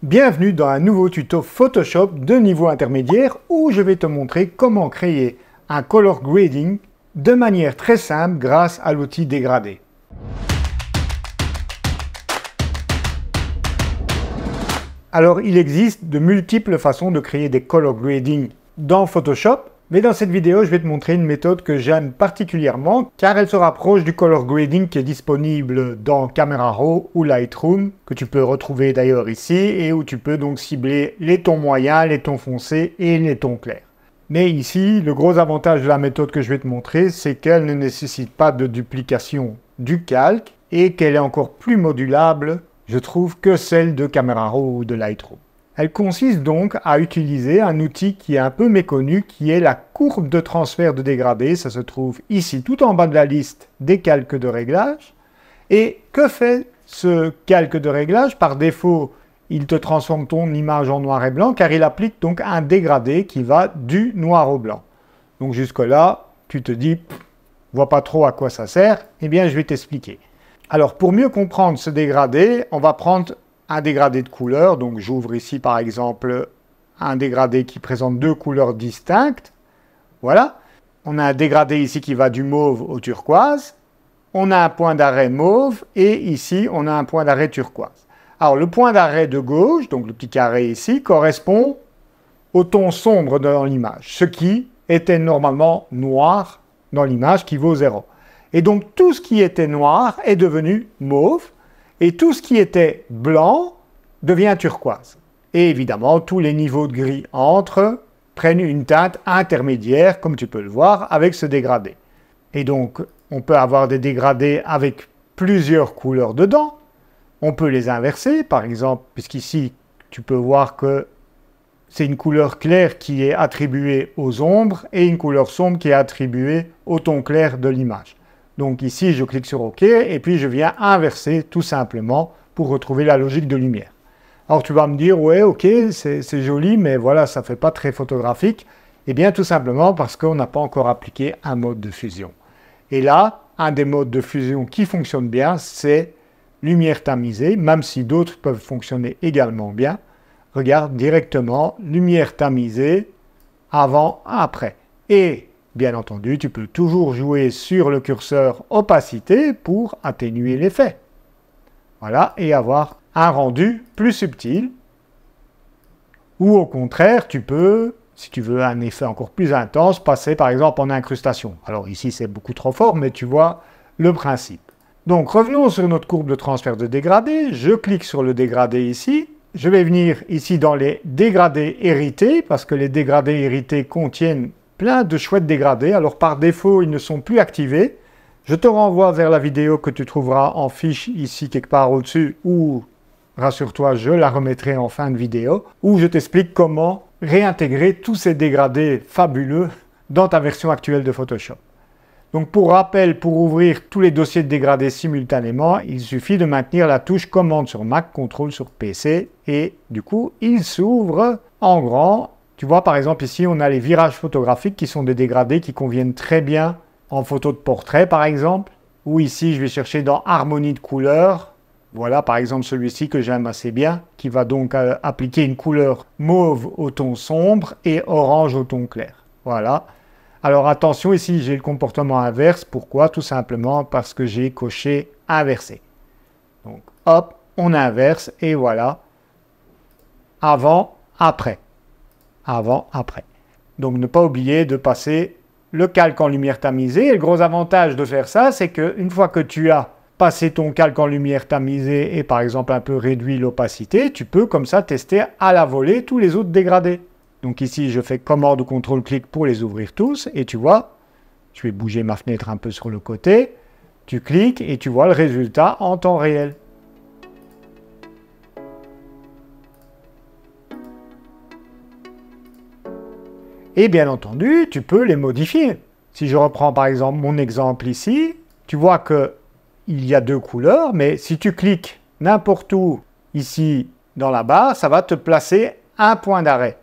Bienvenue dans un nouveau tuto Photoshop de niveau intermédiaire où je vais te montrer comment créer un color grading de manière très simple grâce à l'outil dégradé. Alors il existe de multiples façons de créer des color grading dans Photoshop, mais dans cette vidéo je vais te montrer une méthode que j'aime particulièrement car elle se rapproche du color grading qui est disponible dans Camera Raw ou Lightroom, que tu peux retrouver d'ailleurs ici et où tu peux donc cibler les tons moyens, les tons foncés et les tons clairs. Mais ici, le gros avantage de la méthode que je vais te montrer, c'est qu'elle ne nécessite pas de duplication du calque et qu'elle est encore plus modulable, je trouve, que celle de Camera Raw ou de Lightroom. Elle consiste donc à utiliser un outil qui est un peu méconnu, qui est la courbe de transfert de dégradé. Ça se trouve ici, tout en bas de la liste des calques de réglage. Et que fait ce calque de réglage? Par défaut, il te transforme ton image en noir et blanc, car il applique donc un dégradé qui va du noir au blanc. Donc jusque-là, tu te dis, je vois pas trop à quoi ça sert. Eh bien, je vais t'expliquer. Alors, pour mieux comprendre ce dégradé, on va prendre un dégradé de couleur. Donc j'ouvre ici par exemple un dégradé qui présente deux couleurs distinctes. Voilà. On a un dégradé ici qui va du mauve au turquoise. On a un point d'arrêt mauve et ici on a un point d'arrêt turquoise. Alors le point d'arrêt de gauche, donc le petit carré ici, correspond au ton sombre dans l'image. Ce qui était normalement noir dans l'image qui vaut 0. Et donc tout ce qui était noir est devenu mauve. Et tout ce qui était blanc devient turquoise. Et évidemment, tous les niveaux de gris entre prennent une teinte intermédiaire, comme tu peux le voir, avec ce dégradé. Et donc, on peut avoir des dégradés avec plusieurs couleurs dedans. On peut les inverser, par exemple, puisqu'ici, tu peux voir que c'est une couleur claire qui est attribuée aux ombres et une couleur sombre qui est attribuée au ton clair de l'image. Donc ici, je clique sur OK et puis je viens inverser tout simplement pour retrouver la logique de lumière. Alors tu vas me dire, ouais, OK, c'est joli, mais voilà, ça ne fait pas très photographique. Eh bien, tout simplement parce qu'on n'a pas encore appliqué un mode de fusion. Et là, un des modes de fusion qui fonctionne bien, c'est lumière tamisée, même si d'autres peuvent fonctionner également bien. Regarde directement, lumière tamisée, avant, après. Et bien entendu, tu peux toujours jouer sur le curseur opacité pour atténuer l'effet. Voilà, et avoir un rendu plus subtil. Ou au contraire, tu peux, si tu veux un effet encore plus intense, passer par exemple en incrustation. Alors ici, c'est beaucoup trop fort, mais tu vois le principe. Donc revenons sur notre courbe de transfert de dégradé. Je clique sur le dégradé ici. Je vais venir ici dans les dégradés hérités, parce que les dégradés hérités contiennent plein de chouettes dégradés. Alors par défaut, ils ne sont plus activés. Je te renvoie vers la vidéo que tu trouveras en fiche ici quelque part au-dessus ou, rassure-toi, je la remettrai en fin de vidéo où je t'explique comment réintégrer tous ces dégradés fabuleux dans ta version actuelle de Photoshop. Donc pour rappel, pour ouvrir tous les dossiers de dégradés simultanément, il suffit de maintenir la touche commande sur Mac, contrôle sur PC et du coup, il s'ouvre en grand. Tu vois, par exemple, ici, on a les virages photographiques qui sont des dégradés qui conviennent très bien en photo de portrait, par exemple. Ou ici, je vais chercher dans harmonie de couleurs. Voilà, par exemple, celui-ci que j'aime assez bien, qui va donc appliquer une couleur mauve au ton sombre et orange au ton clair. Voilà. Alors attention, ici, j'ai le comportement inverse. Pourquoi? Tout simplement parce que j'ai coché inversé. Donc, hop, on inverse et voilà. Avant, après. Avant, après. Donc ne pas oublier de passer le calque en lumière tamisée. Et le gros avantage de faire ça, c'est qu'une fois que tu as passé ton calque en lumière tamisée et par exemple un peu réduit l'opacité, tu peux comme ça tester à la volée tous les autres dégradés. Donc ici, je fais commande ou contrôle-clic pour les ouvrir tous. Et tu vois, je vais bouger ma fenêtre un peu sur le côté. Tu cliques et tu vois le résultat en temps réel. Et bien entendu, tu peux les modifier. Si je reprends par exemple mon exemple ici, tu vois qu'il y a deux couleurs, mais si tu cliques n'importe où ici dans la barre, ça va te placer un point d'arrêt.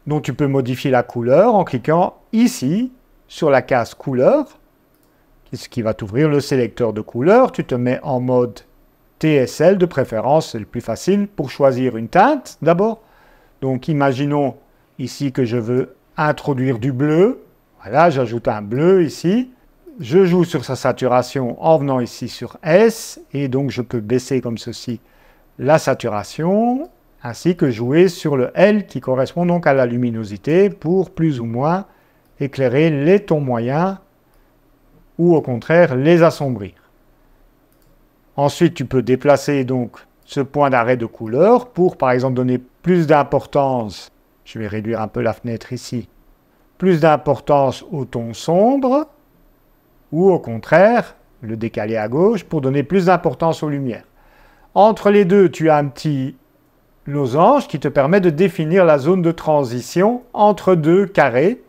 Donc tu peux modifier la couleur en cliquant ici sur la case couleur, ce qui va t'ouvrir le sélecteur de couleurs. Tu te mets en mode TSL de préférence, c'est le plus facile pour choisir une teinte d'abord. Donc imaginons ici que je veux introduire du bleu. Voilà, j'ajoute un bleu ici. Je joue sur sa saturation en venant ici sur S et donc je peux baisser comme ceci la saturation ainsi que jouer sur le L qui correspond donc à la luminosité pour plus ou moins éclairer les tons moyens ou au contraire les assombrir. Ensuite, tu peux déplacer donc ce point d'arrêt de couleur pour par exemple donner plus d'importance, je vais réduire un peu la fenêtre ici, plus d'importance au ton sombre ou au contraire le décaler à gauche pour donner plus d'importance aux lumières. Entre les deux, tu as un petit losange qui te permet de définir la zone de transition entre deux carrés.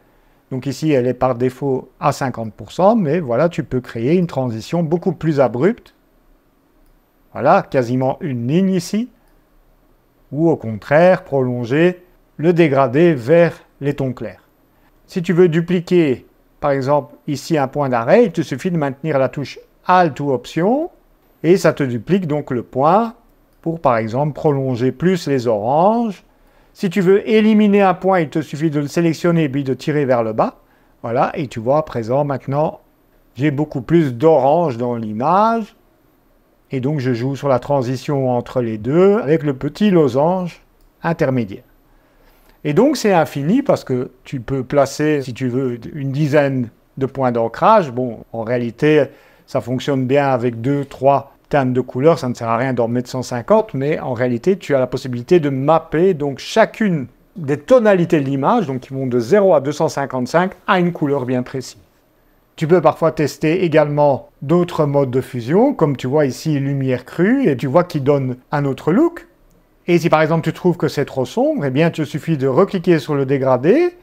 Donc ici, elle est par défaut à 50%, mais voilà, tu peux créer une transition beaucoup plus abrupte. Voilà, quasiment une ligne ici. Ou au contraire, prolonger le dégradé vers les tons clairs. Si tu veux dupliquer, par exemple, ici un point d'arrêt, il te suffit de maintenir la touche Alt ou Option, et ça te duplique donc le point pour, par exemple, prolonger plus les oranges. Si tu veux éliminer un point, il te suffit de le sélectionner puis de tirer vers le bas. Voilà, et tu vois, à présent, maintenant, j'ai beaucoup plus d'orange dans l'image. Et donc, je joue sur la transition entre les deux avec le petit losange intermédiaire. Et donc, c'est infini parce que tu peux placer, si tu veux, une dizaine de points d'ancrage. Bon, en réalité, ça fonctionne bien avec 2, 3 teintes de couleurs. Ça ne sert à rien d'en mettre 150, mais en réalité, tu as la possibilité de mapper donc chacune des tonalités de l'image, donc qui vont de 0 à 255, à une couleur bien précise. Tu peux parfois tester également d'autres modes de fusion, comme tu vois ici, lumière crue, et tu vois qu'il donne un autre look. Et si par exemple tu trouves que c'est trop sombre, eh bien il te suffit de recliquer sur le dégradé,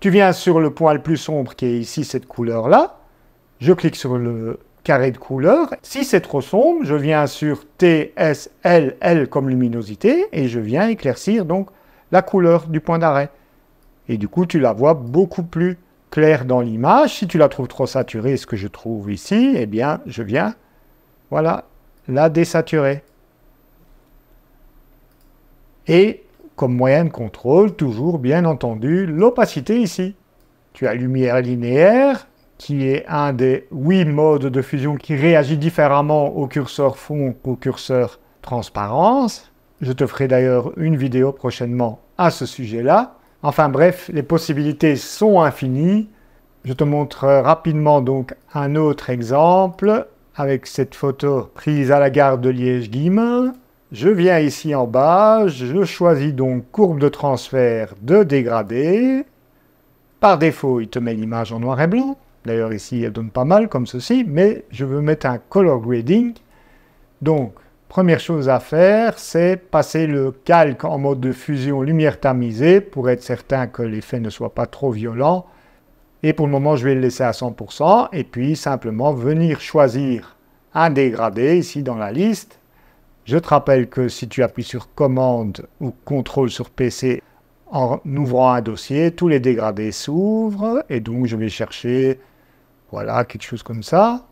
tu viens sur le point le plus sombre qui est ici cette couleur-là, je clique sur le carré de couleur. Si c'est trop sombre, je viens sur TSLL comme luminosité, et je viens éclaircir donc la couleur du point d'arrêt. Et du coup, tu la vois beaucoup plus claire dans l'image. Si tu la trouves trop saturée, ce que je trouve ici, eh bien, je viens, voilà, la désaturer. Et, comme moyen de contrôle, toujours, bien entendu, l'opacité ici. Tu as lumière linéaire, qui est un des 8 modes de fusion qui réagit différemment au curseur fond qu'au curseur transparence. Je te ferai d'ailleurs une vidéo prochainement à ce sujet-là. Enfin bref, les possibilités sont infinies. Je te montre rapidement donc un autre exemple avec cette photo prise à la gare de Liège-Guillemins. Je viens ici en bas, je choisis donc courbe de transfert de dégradé. Par défaut, il te met l'image en noir et blanc. D'ailleurs ici, elle donne pas mal comme ceci, mais je veux mettre un color grading. Donc, première chose à faire, c'est passer le calque en mode de fusion lumière tamisée pour être certain que l'effet ne soit pas trop violent. Et pour le moment, je vais le laisser à 100%. Et puis, simplement venir choisir un dégradé ici dans la liste. Je te rappelle que si tu appuies sur commande ou contrôle sur PC en ouvrant un dossier, tous les dégradés s'ouvrent. Et donc, je vais chercher, voilà, quelque chose comme ça.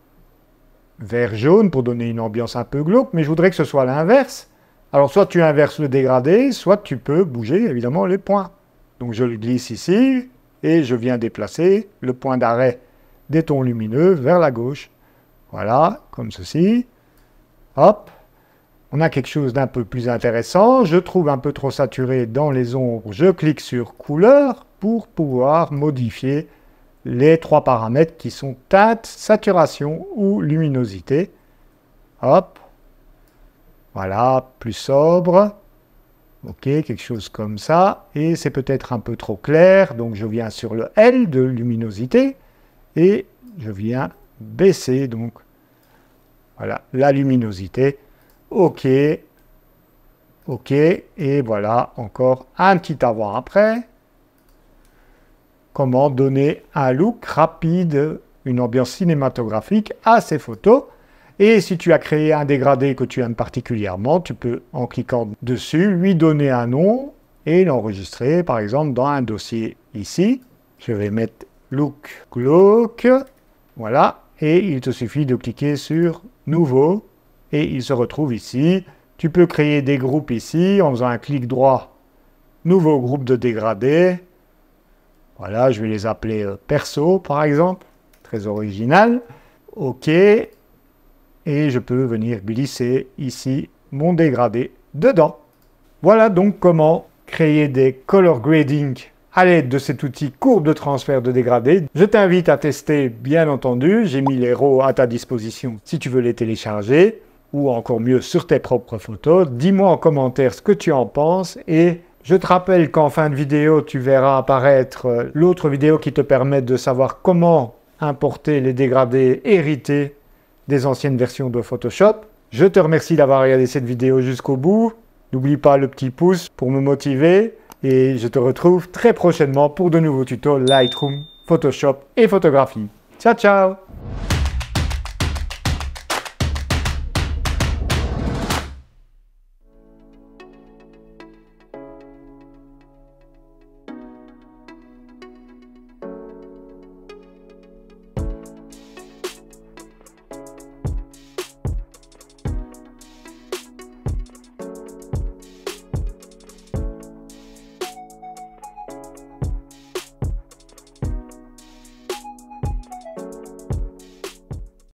Vert jaune pour donner une ambiance un peu glauque, mais je voudrais que ce soit l'inverse. Alors, soit tu inverses le dégradé, soit tu peux bouger, évidemment, les points. Donc, je le glisse ici, et je viens déplacer le point d'arrêt des tons lumineux vers la gauche. Voilà, comme ceci. Hop. On a quelque chose d'un peu plus intéressant. Je trouve un peu trop saturé dans les ombres. Je clique sur couleur pour pouvoir modifier les 3 paramètres qui sont teinte, saturation ou luminosité. Hop. Voilà, plus sobre. Ok, quelque chose comme ça. Et c'est peut-être un peu trop clair. Donc je viens sur le L de luminosité. Et je viens baisser donc voilà, la luminosité. Ok. Ok. Et voilà, encore un petit avant-après. Comment donner un look rapide, une ambiance cinématographique à ces photos. Et si tu as créé un dégradé que tu aimes particulièrement, tu peux, en cliquant dessus, lui donner un nom et l'enregistrer, par exemple, dans un dossier ici. Je vais mettre Look Glauque. Voilà. Et il te suffit de cliquer sur Nouveau. et il se retrouve ici. Tu peux créer des groupes ici en faisant un clic droit, nouveau groupe de dégradés. Voilà, je vais les appeler perso par exemple, très original. OK, et je peux venir glisser ici mon dégradé dedans. Voilà donc comment créer des color grading à l'aide de cet outil courbe de transfert de dégradés. Je t'invite à tester, bien entendu. J'ai mis les RAW à ta disposition si tu veux les télécharger, ou encore mieux sur tes propres photos. Dis-moi en commentaire ce que tu en penses, et je te rappelle qu'en fin de vidéo, tu verras apparaître l'autre vidéo qui te permet de savoir comment importer les dégradés hérités des anciennes versions de Photoshop. Je te remercie d'avoir regardé cette vidéo jusqu'au bout. N'oublie pas le petit pouce pour me motiver et je te retrouve très prochainement pour de nouveaux tutos Lightroom, Photoshop et photographie. Ciao, ciao!